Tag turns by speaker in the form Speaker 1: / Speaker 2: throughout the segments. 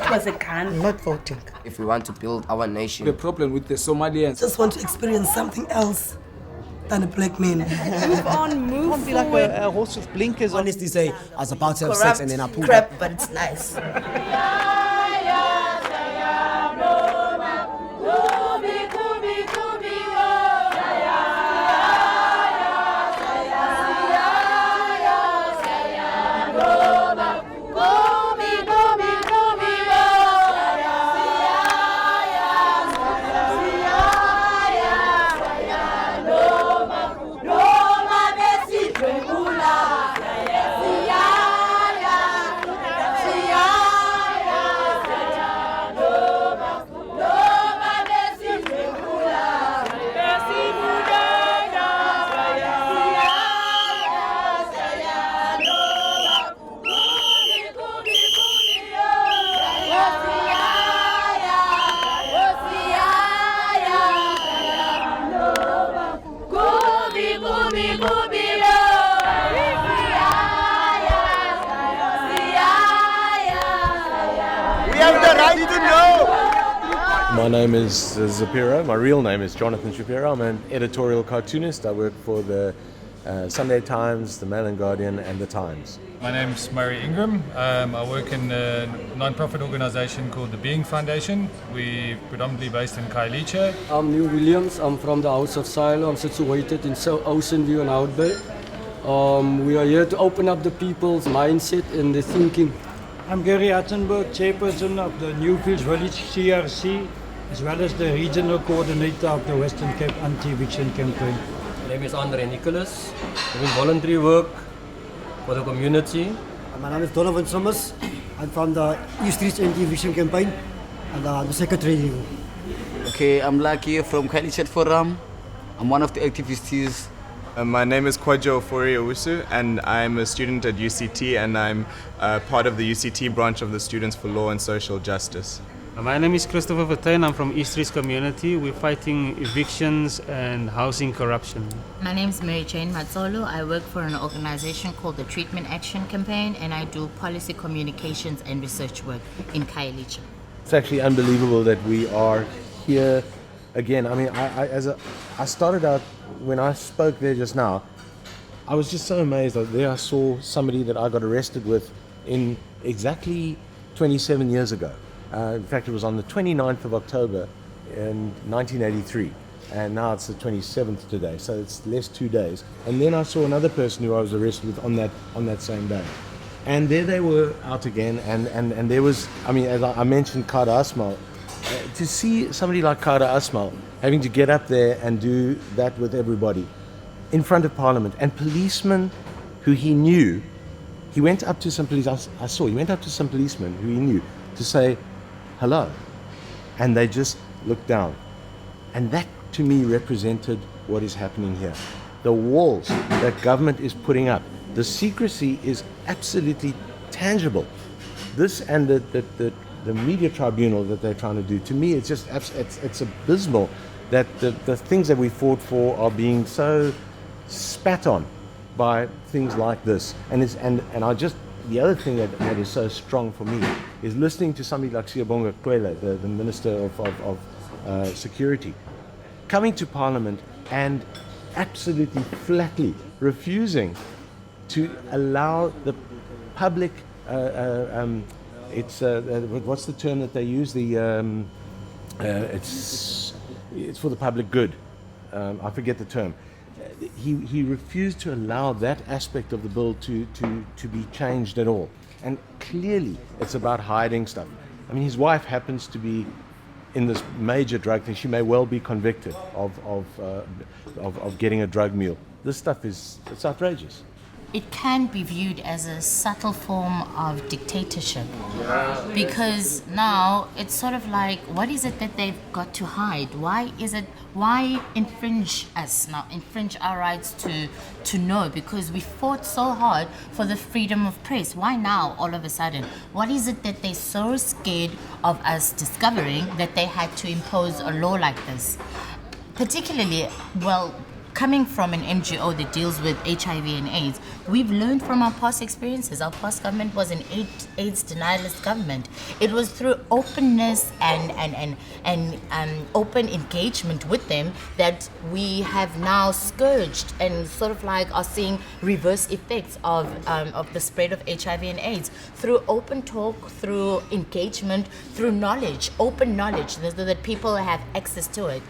Speaker 1: That was a gun.
Speaker 2: I'm not voting.
Speaker 3: If we want to build our nation.
Speaker 4: The problem with the Somalians.
Speaker 5: Just want to experience something else than a black man.
Speaker 1: Move on, move
Speaker 6: Can't be
Speaker 1: forward.
Speaker 6: like a horse with blinkers on.
Speaker 2: Honestly say, I was about to have
Speaker 1: Corrupt
Speaker 2: sex and then I pulled
Speaker 1: crap,
Speaker 2: up.
Speaker 1: but it's nice.
Speaker 7: My name is Zapiro. My real name is Jonathan Shapiro. I'm an editorial cartoonist. I work for the Sunday Times, the Mail and Guardian, and the Times.
Speaker 8: My name's Murray Ingram. I work in a non-profit organisation called the Being Foundation. We're predominantly based in Khayelitsha.
Speaker 9: I'm Neil Williams. I'm from the House of Silo. I'm situated in Ocean View and Houtbay. We are here to open up the people's mindset and their thinking.
Speaker 10: I'm Gary Attenberg, chairperson of the Newfields Village CRC, as well as the regional coordinator of the Western Cape Anti-Eviction Campaign.
Speaker 11: My name is Andre Nicholas. I'm doing voluntary work for the community.
Speaker 12: My name is Donovan Summers. I'm from the East Street Anti-Eviction Campaign and the secretary.
Speaker 13: Okay, I'm Lucky from Khayelitsha Forum. I'm one of the activists.
Speaker 14: My name is Kwajo Ofori-Owusu and I'm a student at UCT and I'm part of the UCT branch of the Students for Law and Social Justice.
Speaker 15: My name is Christopher Vertain. I'm from East Street Community. We're fighting evictions and housing corruption.
Speaker 16: My name is Mary Jane Matsolo. I work for an organization called the Treatment Action Campaign and I do policy communications and research work in Khayelitsha.
Speaker 7: It's actually unbelievable that we are here again. I mean, I started out, when I spoke there just now, I was just so amazed that there I saw somebody that I got arrested with in exactly 27 years ago. In fact, it was on the 29th of October in 1983, and now it's the 27th today, so it's less 2 days. And then I saw another person who I was arrested with on that same day. And there they were out again, and there was, I mean, as I mentioned Kada Asmal, to see somebody like Kada Asmal having to get up there and do that with everybody in front of Parliament, and policemen who he knew, he went up to some police, he went up to some policemen who he knew to say hello, and they just looked down. And that to me represented what is happening here. The walls that government is putting up, the secrecy is absolutely tangible. This and the media tribunal that they're trying to do, to me it's just it's abysmal that the things that we fought for are being so spat on by things like this. And I just, the other thing that is so strong for me is listening to somebody like Siyabonga Kwele, the Minister of Security, coming to Parliament and absolutely flatly refusing to allow the public, what's the term that they use? It's for the public good. I forget the term. He refused to allow that aspect of the bill to be changed at all. And clearly it's about hiding stuff. I mean, his wife happens to be in this major drug thing. She may well be convicted of getting a drug mule. This stuff it's outrageous.
Speaker 16: It can be viewed as a subtle form of dictatorship, because now it's sort of like, what is it that they've got to hide? Why infringe our rights to know? Because we fought so hard for the freedom of press. Why now all of a sudden? What is it that they're so scared of us discovering that they had to impose a law like this? Particularly, coming from an NGO that deals with HIV and AIDS, we've learned from our past experiences. Our past government was an AIDS denialist government. It was through openness and open engagement with them that we have now scourged and sort of like are seeing reverse effects of the spread of HIV and AIDS through open talk, through engagement, through knowledge, open knowledge, that people have access to it.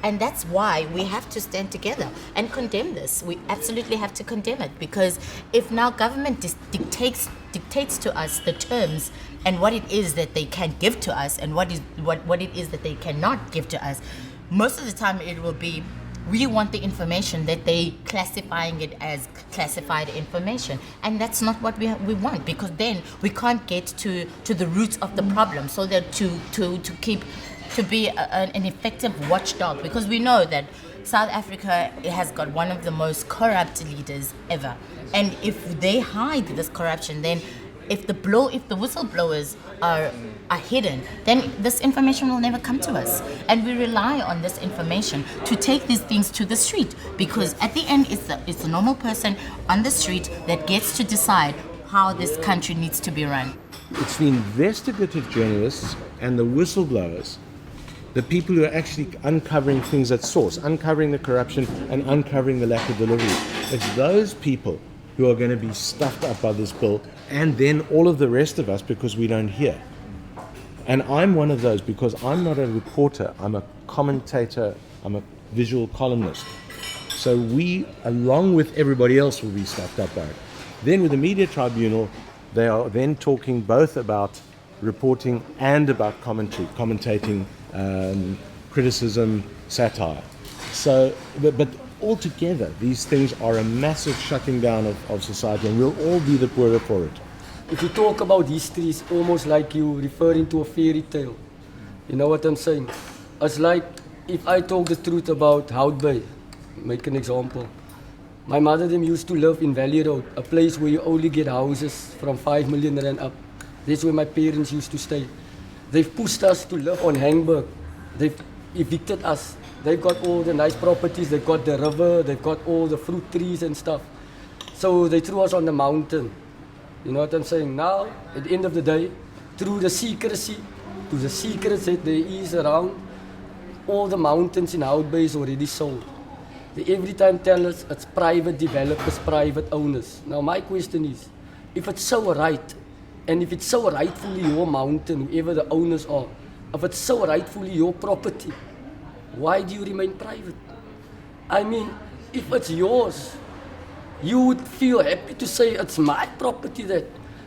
Speaker 16: And that's why we have to stand together and condemn this. We absolutely have to condemn it, because if now government dictates to us the terms and what it is that they can give to us and what it is that they cannot give to us, most of the time it will be, we want the information that they classifying it as classified information, and that's not what we want, because then we can't get to the roots of the problem, so that to be an effective watchdog, because we know that South Africa has got one of the most corrupt leaders ever, and if they hide this corruption, then if the whistleblowers are hidden, then this information will never come to us. And we rely on this information to take these things to the street, because at the end it's a normal person on the street that gets to decide how this country needs to be run.
Speaker 7: It's the investigative journalists and the whistleblowers, the people who are actually uncovering things at source, uncovering the corruption and uncovering the lack of delivery. It's those people who are going to be stuffed up by this bill, and then all of the rest of us, because we don't hear. And I'm one of those, because I'm not a reporter, I'm a commentator, I'm a visual columnist. So we, along with everybody else, will be stuffed up by it. Then with the media tribunal, they are then talking both about reporting and about commentating, criticism, satire. So, but altogether, these things are a massive shutting down of society, and we'll all be the poorer for it.
Speaker 9: If you talk about history, it's almost like you referring to a fairy tale. You know what I'm saying? It's like if I talk the truth about Houtbay, make an example. My mother them used to live in Valley Road, a place where you only get houses from 5 million rand up. That's where my parents used to stay. They've pushed us to live on Hangberg. They've evicted us. They've got all the nice properties, they've got the river, they've got all the fruit trees and stuff. So they threw us on the mountain. You know what I'm saying? Now, at the end of the day, through the secrecy, to the secrets that there is around, all the mountains in Houtbay is already sold. They every time tell us it's private developers, private owners. Now my question is, if it's so right, and if it's so rightfully your mountain, whoever the owners are, if it's so rightfully your property, why do you remain private? I mean, if it's yours, you would feel happy to say it's my property that.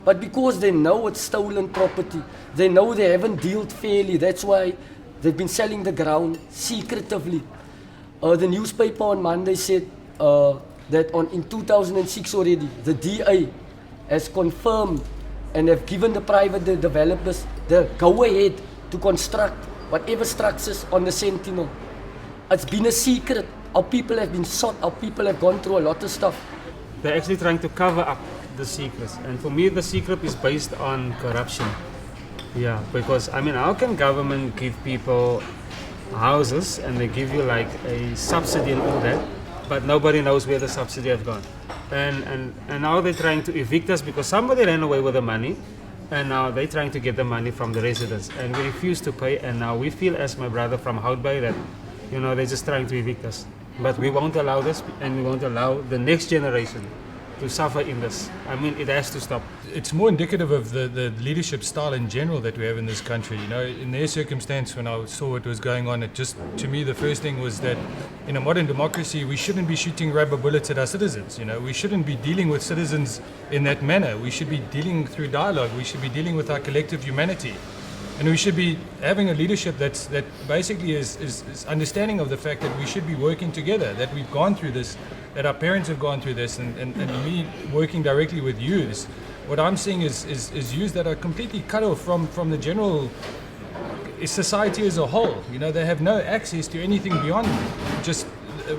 Speaker 9: But because they know it's stolen property, they know they haven't dealt fairly, that's why they've been selling the ground secretively. The newspaper on Monday said that in 2006 already, the DA has confirmed and have given the private developers the go-ahead to construct whatever structures on the Sentinel. It's been a secret. Our people have been shot, our people have gone through a lot of stuff.
Speaker 15: They're actually trying to cover up the secrets. And for me, the secret is based on corruption. Yeah, because, I mean, how can government give people houses and they give you like a subsidy and all that, but nobody knows where the subsidy have gone? And now they're trying to evict us because somebody ran away with the money, and now they're trying to get the money from the residents, and we refuse to pay, and now we feel as my brother from Houtbay that, you know, they're just trying to evict us. But we won't allow this, and we won't allow the next generation to suffer in this. I mean, it has to stop.
Speaker 8: It's more indicative of the leadership style in general that we have in this country. You know, in their circumstance, when I saw what was going on, it just, to me, the first thing was that in a modern democracy, we shouldn't be shooting rubber bullets at our citizens. You know, we shouldn't be dealing with citizens in that manner. We should be dealing through dialogue. We should be dealing with our collective humanity. And we should be having a leadership that basically is understanding of the fact that we should be working together, that we've gone through this, that our parents have gone through this, and me working directly with youths. What I'm seeing is youths that are completely cut off from the general society as a whole. You know, they have no access to anything beyond just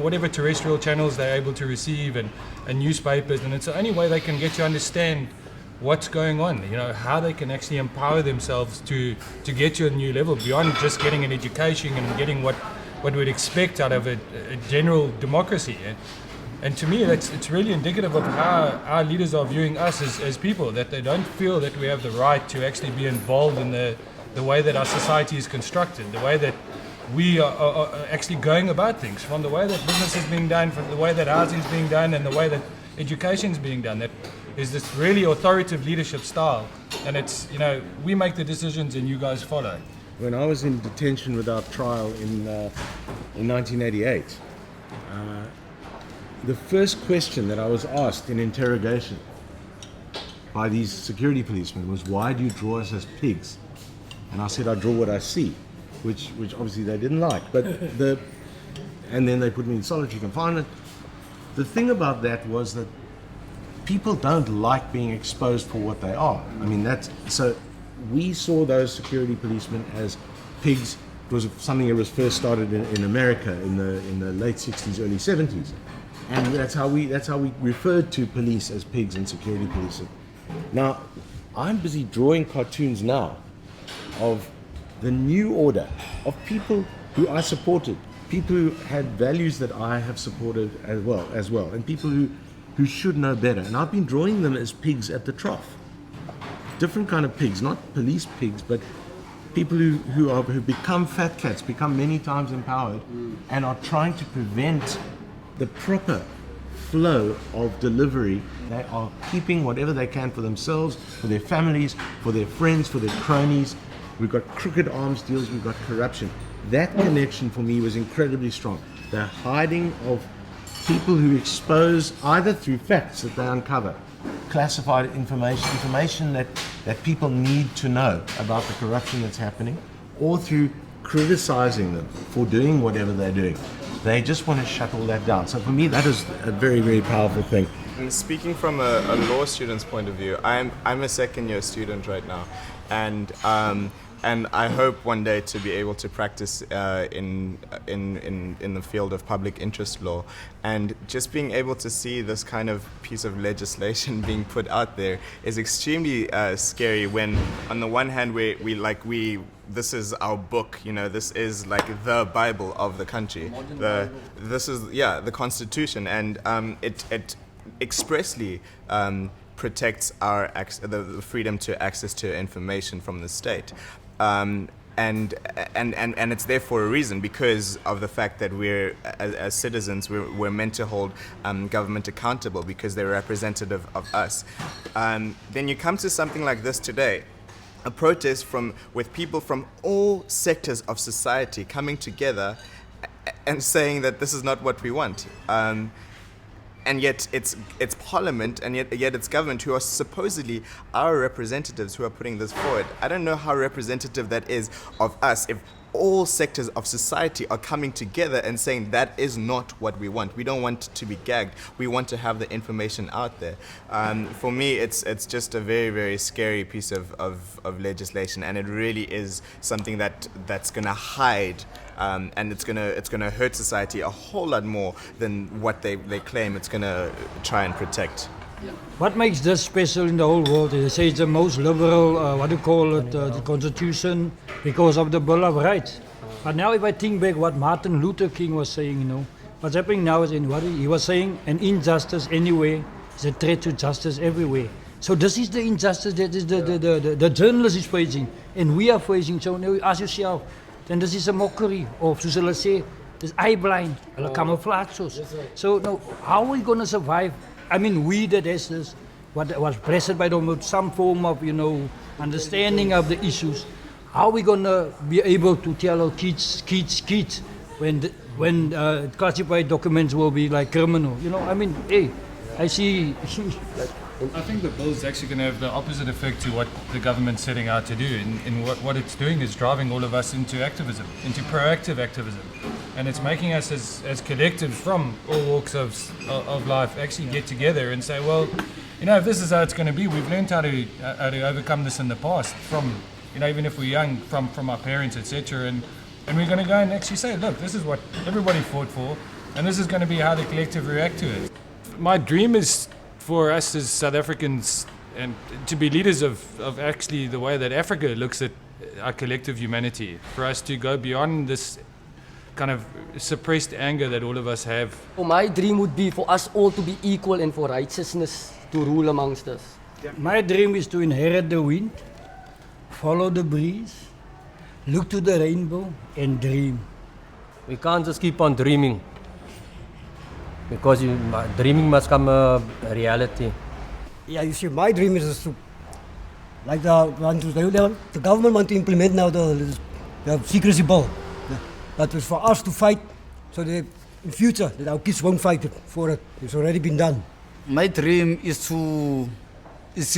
Speaker 8: whatever terrestrial channels they're able to receive and newspapers, and it's the only way they can get to understand what's going on, you know, how they can actually empower themselves to get to a new level beyond just getting an education and getting what what we'd expect out of a general democracy. And to me, it's really indicative of how our leaders are viewing us as people, that they don't feel that we have the right to actually be involved in the way that our society is constructed, the way that we are actually going about things, from the way that business is being done, from the way that housing is being done, and the way that education is being done. That is this really authoritative leadership style. And it's, we make the decisions and you guys follow.
Speaker 7: When I was in detention without trial in 1988, the first question that I was asked in interrogation by these security policemen was, why do you draw us as pigs? And I said, I draw what I see, which obviously they didn't like. And then they put me in solitary confinement. The thing about that was that people don't like being exposed for what they are. I mean, so we saw those security policemen as pigs. It was something that was first started in America in the late 60s, early 70s. And that's how we referred to police as pigs and security police. Now, I'm busy drawing cartoons now of the new order of people who I supported, people who had values that I have supported as well, and people who should know better. And I've been drawing them as pigs at the trough. Different kind of pigs, not police pigs, but people who become fat cats, become many times empowered, and are trying to prevent the proper flow of delivery. They are keeping whatever they can for themselves, for their families, for their friends, for their cronies. We've got crooked arms deals, we've got corruption. That connection for me was incredibly strong. The hiding of people who expose, either through facts that they uncover, classified information that people need to know about the corruption that's happening, or through criticizing them for doing whatever they're doing. They just want to shut all that down. So for me, that is a very, very powerful thing.
Speaker 14: And speaking from a law student's point of view, I'm a second-year student right now, and I hope one day to be able to practice in the field of public interest law, and just being able to see this kind of piece of legislation being put out there is extremely scary. When on the one hand this is our book, this is like the Bible of the country. This is the Constitution, and it expressly protects the freedom to access to information from the state. And it's there for a reason, because of the fact that we're, as citizens, we're meant to hold government accountable because they're representative of us. Then you come to something like this today, a protest with people from all sectors of society coming together and saying that this is not what we want. And yet it's Parliament, and yet it's government who are supposedly our representatives who are putting this forward. I don't know how representative that is of us if all sectors of society are coming together and saying that is not what we want. We don't want to be gagged. We want to have the information out there. For me, it's just a very, very scary piece of legislation, and it really is something that's going to hide. And it's gonna hurt society a whole lot more than what they claim it's gonna try and protect.
Speaker 10: What makes this special in the whole world is they say it's the most liberal, the Constitution, because of the Bill of Rights. But now if I think back what Martin Luther King was saying, what's happening now is he was saying an injustice anywhere is a threat to justice everywhere. So this is the injustice that is the journalist is facing, and we are facing. So now you ask yourself, then this is a mockery of, soos hulle sê, dis eye blind, hulle camouflage us. So now, how are we going to survive? I mean, we that has this, what was blessed by them with some form of, understanding of the issues. How are we going to be able to tell our kids, when classified documents will be like criminal? I mean, hey, I see.
Speaker 8: I think the bill is actually going to have the opposite effect to what the government's setting out to do. And what it's doing is driving all of us into activism, into proactive activism. And it's making us as collectives from all walks of life actually get together and say, well, if this is how it's going to be, we've learned how to overcome this in the past from, even if we're young, from our parents, etc. And we're going to go and actually say, look, this is what everybody fought for, and this is going to be how the collective react to it. My dream is for us as South Africans and to be leaders of actually the way that Africa looks at our collective humanity, for us to go beyond this kind of suppressed anger that all of us have.
Speaker 9: My dream would be for us all to be equal and for righteousness to rule amongst us.
Speaker 10: My dream is to inherit the wind, follow the breeze, look to the rainbow, and dream.
Speaker 11: We can't just keep on dreaming, because dreaming must come a reality.
Speaker 12: Yeah, you see, my dream is to, like the government want to implement now the Secrecy Bill. That was for us to fight, so that in future that our kids won't fight for it. It's already been done.
Speaker 13: My dream is to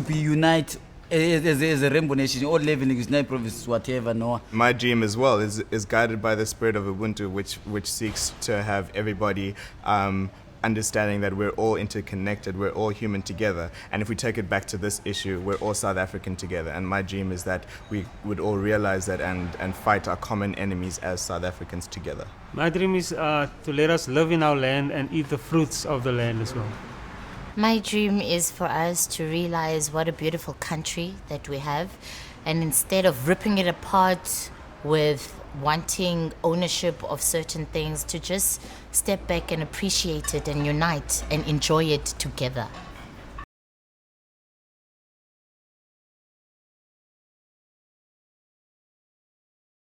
Speaker 13: be united as a rainbow nation, all living in nine provinces, whatever. No.
Speaker 14: My dream as well is guided by the spirit of Ubuntu, which seeks to have everybody understanding that we're all interconnected, we're all human together. And if we take it back to this issue, we're all South African together. And my dream is that we would all realize that and fight our common enemies as South Africans together.
Speaker 15: My dream is to let us live in our land and eat the fruits of the land as well.
Speaker 16: My dream is for us to realize what a beautiful country that we have, and instead of ripping it apart with wanting ownership of certain things, to just step back and appreciate it and unite and enjoy it together.